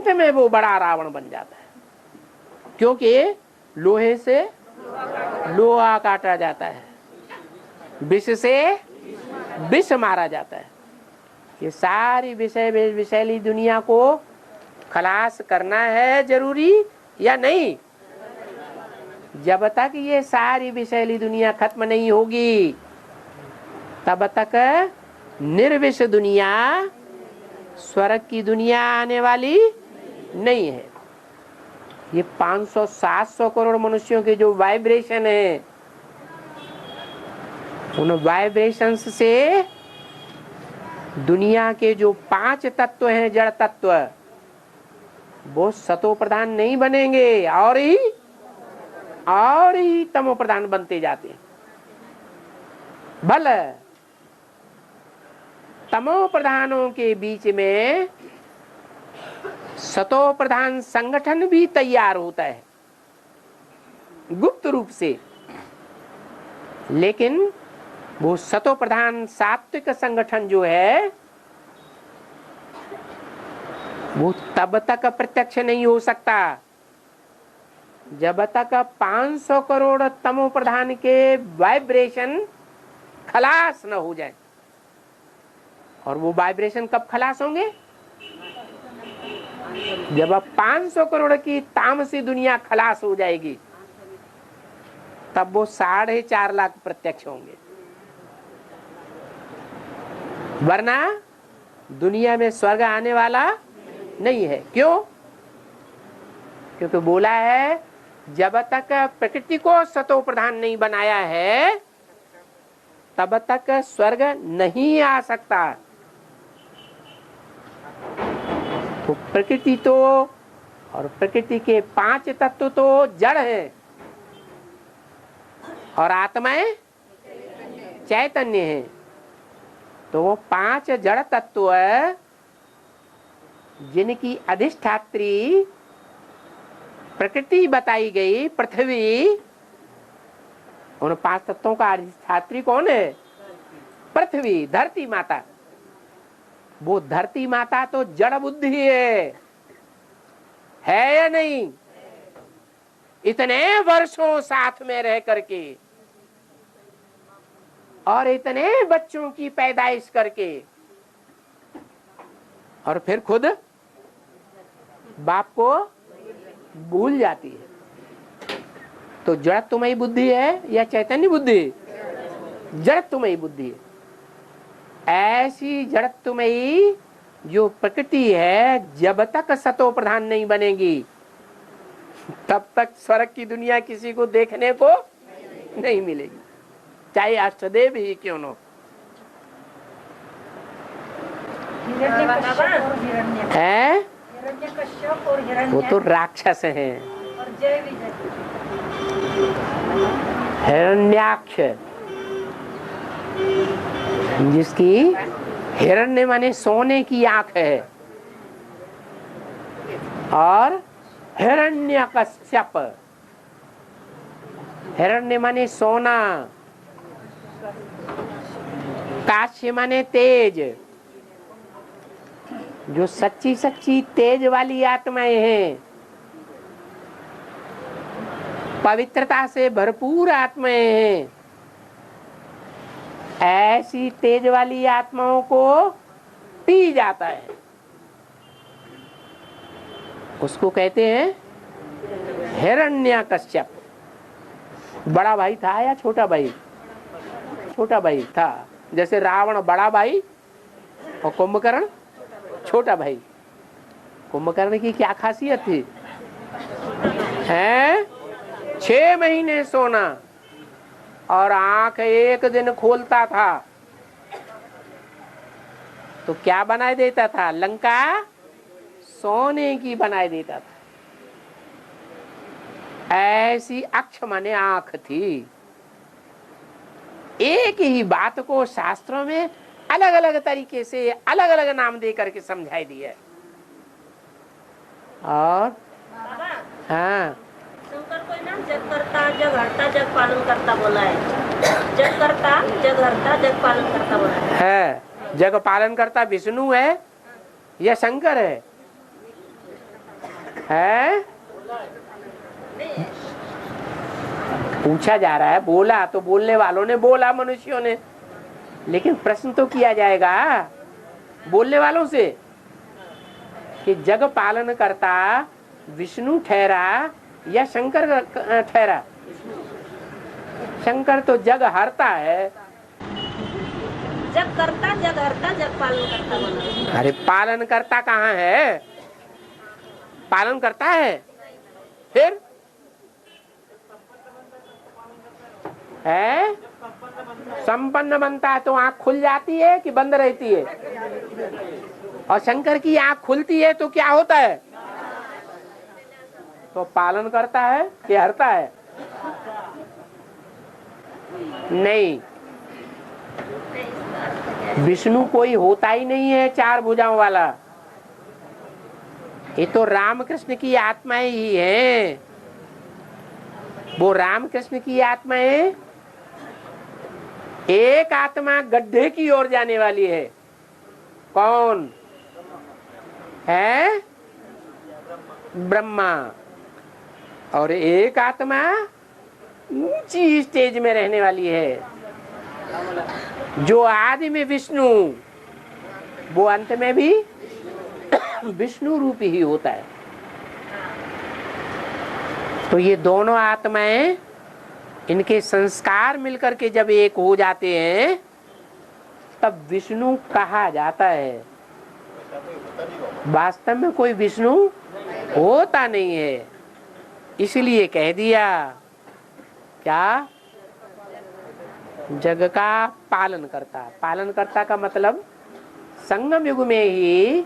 में वो बड़ा रावण बन जाता है, क्योंकि लोहे से लोहा काटा जाता है, विष से विष मारा जाता है। ये सारी विषैली दुनिया को खलास करना है जरूरी या नहीं? जब तक ये सारी विषैली दुनिया खत्म नहीं होगी तब तक निर्विष दुनिया, स्वर्ग की दुनिया आने वाली नहीं है। ये 500-700 करोड़ मनुष्यों के जो वाइब्रेशन है, उन वाइब्रेशंस से दुनिया के जो 5 तत्व हैं, जड़ तत्व, वो सतो प्रधान नहीं बनेंगे और ही तमो प्रधान बनते जाते हैं। भले तमो प्रधानों के बीच में सतो प्रधान संगठन भी तैयार होता है गुप्त रूप से, लेकिन वो सतो प्रधान सात्विक संगठन जो है वो तब तक प्रत्यक्ष नहीं हो सकता जब तक 500 करोड़ तमो प्रधान के वाइब्रेशन खलास न हो जाए। और वो वाइब्रेशन कब खलास होंगे? जब 500 करोड़ की तामसी दुनिया खलास हो जाएगी, तब वो 4.5 लाख प्रत्यक्ष होंगे। वरना दुनिया में स्वर्ग आने वाला नहीं है। क्यों? क्योंकि बोला है जब तक प्रकृति को सतो प्रधान नहीं बनाया है, तब तक स्वर्ग नहीं आ सकता। तो प्रकृति तो और प्रकृति के 5 तत्व तो जड़ है और आत्माएं चैतन्य है। तो वो 5 जड़ तत्व जिनकी अधिष्ठात्री प्रकृति बताई गई, पृथ्वी, उन 5 तत्वों का अधिष्ठात्री कौन है? पृथ्वी, धरती माता। वो धरती माता तो जड़ बुद्धि है या नहीं? इतने वर्षों साथ में रह करके और इतने बच्चों की पैदाइश करके, और फिर खुद बाप को भूल जाती है। तो जड़त्वमयी बुद्धि है या चैतन्य बुद्धि? जड़त्वमयी बुद्धि है। ऐसी जड़त्वमयी जो प्रकृति है, जब तक सतो प्रधान नहीं बनेगी, तब तक स्वर्ग की दुनिया किसी को देखने को नहीं मिलेगी, चाहे अष्टदेव ही क्यों न है। वो तो राक्षस हैं। हिरण्याक्ष, जिसकी हिरण्य माने सोने की आंख है, और हिरण्यकश्यप, हिरण्य माने सोना, काश्य माने तेज। जो सच्ची सच्ची तेज वाली आत्माएं हैं, पवित्रता से भरपूर आत्माएं हैं, ऐसी तेज वाली आत्माओं को पी जाता है। उसको कहते हैं हिरण्यकश्यप। बड़ा भाई था या छोटा भाई? छोटा भाई था। जैसे रावण बड़ा भाई और कुंभकर्ण छोटा भाई। कुंभकर्ण की क्या खासियत थी? हैं 6 महीने सोना और आंख एक दिन खोलता था तो क्या बनाए देता था? लंका सोने की बनाए देता था। ऐसी अक्ष माने आंख थी। एक ही बात को शास्त्रों में अलग अलग तरीके से अलग अलग नाम दे करके समझाई दिया। और हाँ, शंकर को ना जग करता, जग हरता, जग पालन करता बोला है। जग करता, जग हरता, जग पालन करता बोला है। जग पालन करता विष्णु है या शंकर है? पूछा जा रहा है। बोला तो बोलने वालों ने बोला, मनुष्यों ने, लेकिन प्रश्न तो किया जाएगा बोलने वालों से कि जग पालन करता विष्णु ठहरा या शंकर ठहरा? शंकर तो जग हरता है। जग करता, जग हरता, जग पालन करता बोला। अरे पालन करता कहाँ है? पालन करता है फिर है? संपन्न बनता है तो आंख खुल जाती है कि बंद रहती है? और शंकर की आंख खुलती है तो क्या होता है? तो पालन करता है कि हरता है? नहीं, विष्णु कोई होता ही नहीं है 4 भुजाओं वाला। ये तो रामकृष्ण की आत्माएं ही हैं। वो रामकृष्ण की आत्माएं, एक आत्मा गड्ढे की ओर जाने वाली है। कौन है? ब्रह्मा। और एक आत्मा ऊंची स्टेज में रहने वाली है, जो आदि में विष्णु, वो अंत में भी विष्णु रूप ही होता है। तो ये दोनों आत्माएं, इनके संस्कार मिलकर के जब एक हो जाते हैं तब विष्णु कहा जाता है। वास्तव में कोई विष्णु होता नहीं है, इसलिए कह दिया क्या, जग का पालन करता। पालन करता का मतलब संगम युग में ही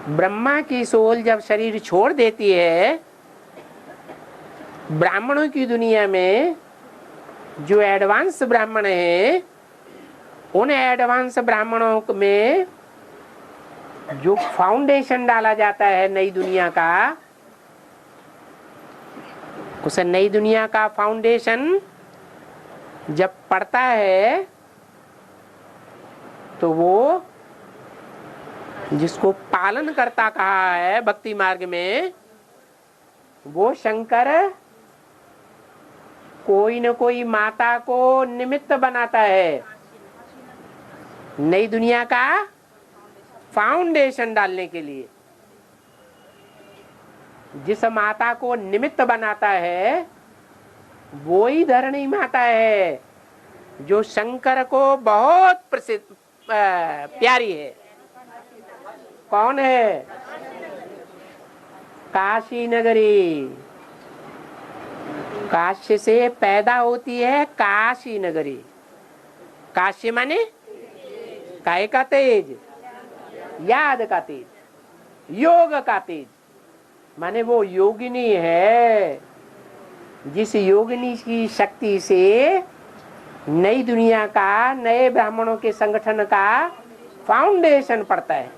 ब्रह्मा की सोल जब शरीर छोड़ देती है, ब्राह्मणों की दुनिया में जो एडवांस ब्राह्मण हैं, उन एडवांस ब्राह्मणों में जो फाउंडेशन डाला जाता है नई दुनिया का, उस नई दुनिया का फाउंडेशन जब पड़ता है तो वो जिसको पालन करता कहा है भक्ति मार्ग में, वो शंकर कोई न कोई माता को निमित्त बनाता है नई दुनिया का फाउंडेशन डालने के लिए। जिस माता को निमित्त बनाता है वो ही धरणी माता है, जो शंकर को बहुत प्रसिद्ध प्यारी है। कौन है? काशी नगरी। काशी से पैदा होती है काशी नगरी। काशी माने काय का तेज, याद का तेज, योग का तेज, माने वो योगिनी है जिस योगिनी की शक्ति से नई दुनिया का, नए ब्राह्मणों के संगठन का फाउंडेशन पड़ता है,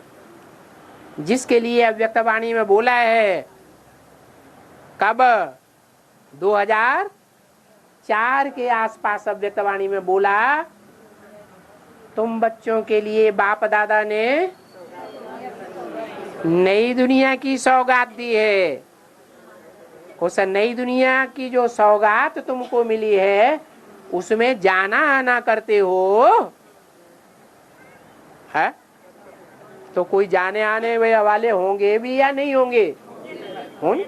जिसके लिए अव्यक्तवाणी में बोला है। कब? 2004 के आसपास अव्यक्तवाणी में बोला, तुम बच्चों के लिए बाप दादा ने नई दुनिया की सौगात दी है। उस नई दुनिया की जो सौगात तुमको मिली है उसमें जाना आना करते हो, है? तो कोई जाने आने वाले होंगे भी या नहीं होंगे? होंगे।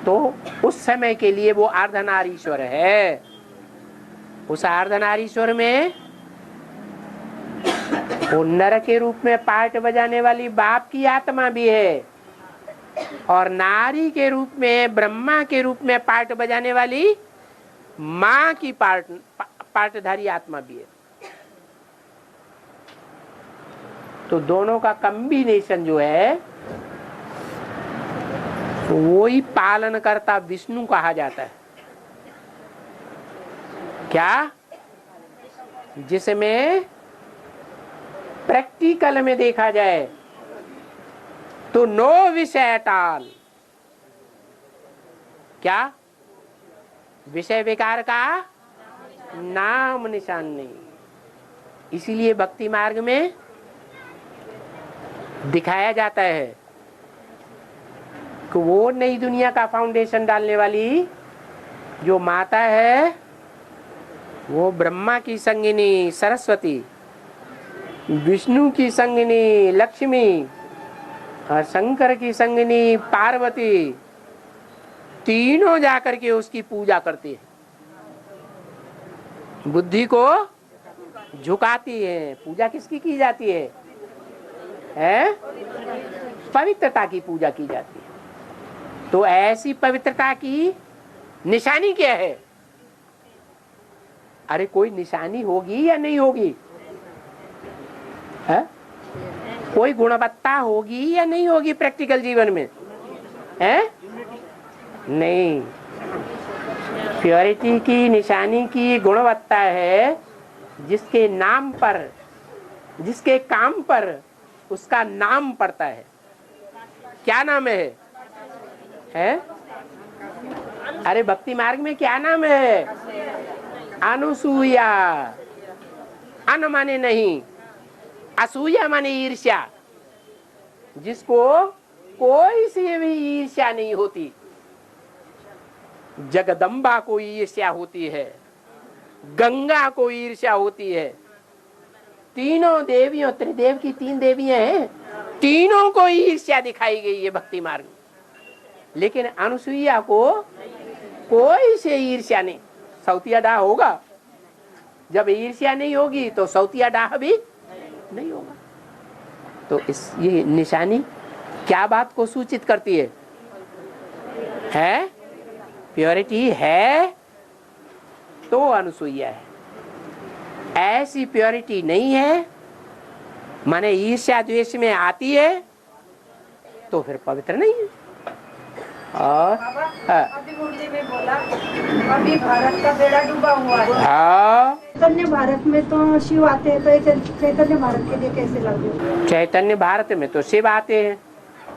तो उस समय के लिए वो अर्धनारीश्वर है। उस अर्धनारीश्वर में वो नर के रूप में पार्ट बजाने वाली बाप की आत्मा भी है, और नारी के रूप में, ब्रह्मा के रूप में पार्ट बजाने वाली माँ की पार्टधारी आत्मा भी है। तो दोनों का कॉम्बिनेशन जो है वो ही पालन करता विष्णु कहा जाता है। क्या? जिसमें प्रैक्टिकल में देखा जाए तो नो विषय एट ऑल। क्या? विषय विकार का नाम निशान नहीं। इसीलिए भक्ति मार्ग में दिखाया जाता है कि वो नई दुनिया का फाउंडेशन डालने वाली जो माता है, वो ब्रह्मा की संगिनी सरस्वती, विष्णु की संगिनी लक्ष्मी और शंकर की संगिनी पार्वती, तीनों जाकर के उसकी पूजा करती है, बुद्धि को झुकाती है। पूजा किसकी की जाती है? पवित्रता की पूजा की जाती है। तो ऐसी पवित्रता की निशानी क्या है? अरे कोई निशानी होगी या नहीं होगी? है? कोई गुणवत्ता होगी या नहीं होगी प्रैक्टिकल जीवन में? है? नहीं। प्योरिटी की निशानी की गुणवत्ता है जिसके नाम पर, जिसके काम पर उसका नाम पड़ता है। क्या नाम है? अरे भक्ति मार्ग में क्या नाम है? अनुसूया। अन माने नहीं, असूया माने ईर्ष्या। जिसको कोई सी भी ईर्ष्या नहीं होती, जगदम्बा को ईर्ष्या होती है, गंगा को ईर्ष्या होती है। तीनों देवियों, त्रिदेव की 3 देवियां हैं, तीनों को ईर्ष्या दिखाई गई है भक्ति मार्ग में। लेकिन अनुसुईया को कोई से ईर्ष्या नहीं। सौतिया डाह होगा, जब ईर्ष्या नहीं होगी तो सौतिया डाह भी नहीं होगा। तो ये निशानी क्या बात को सूचित करती है? प्योरिटी है तो अनुसूया है। ऐसी प्योरिटी नहीं है, माने ईर्ष्या द्वेष में आती है, तो फिर पवित्र नहीं है। और अभी मुरली में बोला अभी भारत का बेड़ा डूबा हुआ है। चैतन्य भारत में तो शिव आते हैं, तो ये चैतन्य भारत के लिए कैसे लागू? चैतन्य भारत में तो शिव आते हैं,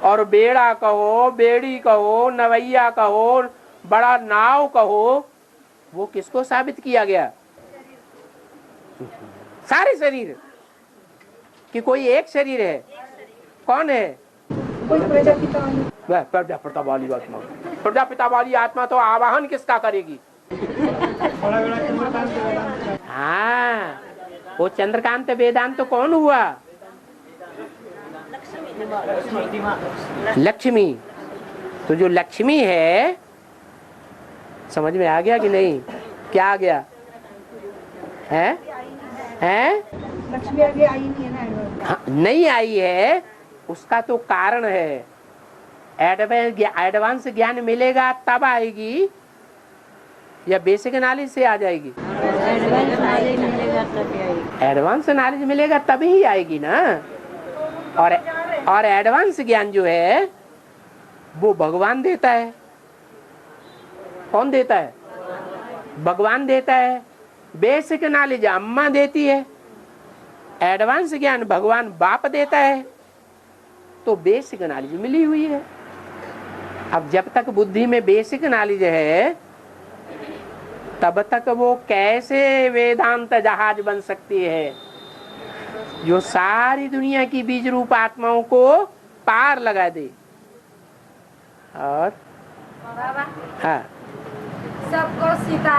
और बेड़ा कहो, बेड़ी कहो, नवैया कहो, बड़ा नाव कहो, वो किसको साबित किया गया? सारे शरीर कि कोई एक शरीर है। कौन है? कोई प्रजापिता वाली। प्रजापिता वाली आत्मा। प्रजापिता वाली आत्मा तो आवाहन किसका करेगी? हाँ, वो चंद्रकांत वेदांत तो कौन हुआ? लक्ष्मी। तो जो लक्ष्मी है, समझ में आ गया कि नहीं? क्या आ गया? हैं? लक्ष्मी आगे आई नहीं है ना? हाँ, नहीं आई है, उसका तो कारण है। एडवांस ज्ञान मिलेगा तब आएगी, या बेसिक नॉलेज से आ जाएगी? एडवांस नॉलेज मिलेगा तभी ही आएगी ना। और एडवांस ज्ञान जो है वो भगवान देता है। कौन देता है? भगवान देता है। बेसिक नॉलेज अम्मा देती है, एडवांस ज्ञान भगवान बाप देता है। तो बेसिक नॉलेज मिली हुई है। अब जब तक बुद्धि में बेसिक नॉलेज है, तब तक वो कैसे वेदांत जहाज बन सकती है, जो सारी दुनिया की बीज रूप आत्माओं को पार लगा दे। और हाँ, सबको सीता